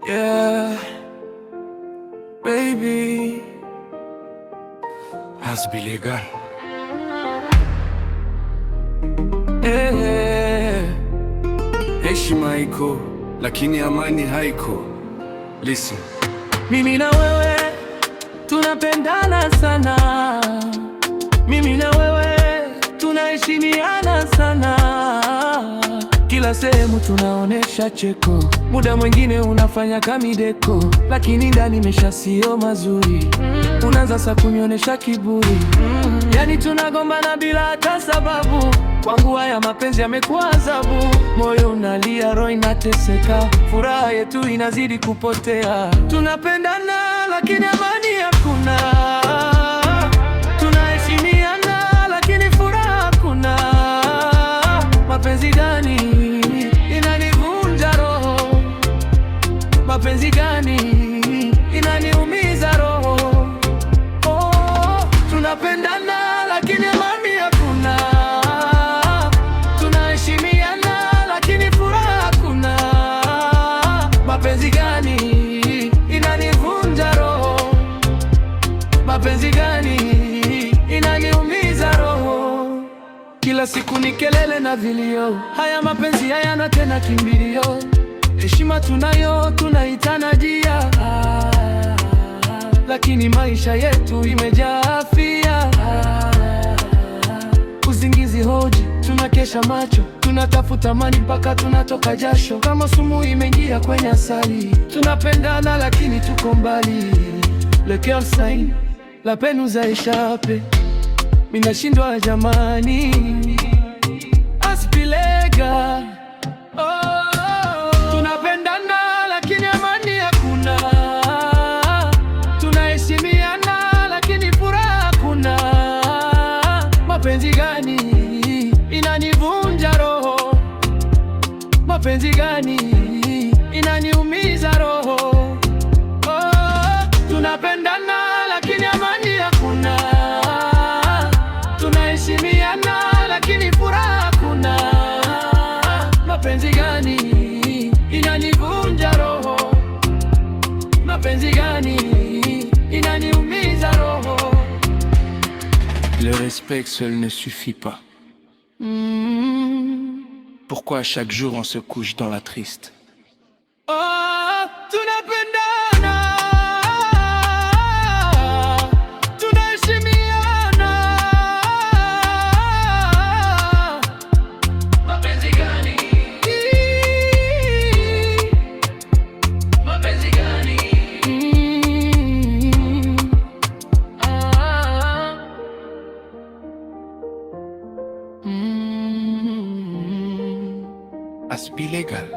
Yeah, baby, hasbi legal. Heshima iko lakini amani haiko. Listen. Mimi na wewe tunapendana sana, mimi na wewe tunaheshimiana sana. Kila sehemu tunaonesha cheko, muda mwingine unafanya kamideko, lakini ndani mesha sio mazuri. Unaanza sa kunionesha kiburi, yani tunagombana bila hata sababu. Kwangu haya mapenzi yamekuwa adhabu, moyo unalia, roho inateseka, furaha yetu inazidi kupotea. Tunapendana lakini amani hakuna, tunaheshimiana lakini furaha hakuna. Mapenzi gani inanivunja roho? Mapenzi gani inaniumiza roho? Oh, tunapendana lakini amani hakuna, tunaheshimiana lakini furaha hakuna. Mapenzi gani inanivunja roho? Mapenzi gani inaniumiza roho? Kila siku ni kelele na vilio, haya mapenzi hayana tena kimbilio. Heshima tunayo, tunaitana jia, lakini maisha yetu imejaa afia. Uzingizi hoji, tunakesha macho, tunatafuta amani mpaka tunatoka jasho. Kama sumu imeingia kwenye asali, tunapendana lakini tuko mbali. Le cœur saigne, la peine nous a échappé. Minashindwa jamani, hasbi legal. Tunapendana lakini amani hakuna, tunaheshimiana lakini furaha hakuna. Mapenzi gani inanivunja roho? Mapenzi gani inaniumiza roho? Oh, tunapendana lakini amani hakuna, tunaheshimiana lakini furaha hakuna. Mapenzi gani inanivunja roho? Mapenzi gani inaniumiza roho? Le respect seul ne suffit pas. Pourquoi chaque jour on se couche dans la triste? Oh, tunapendana, tunaheshimiana. Mapenzi gani? Mapenzi gani? Hasbi legal.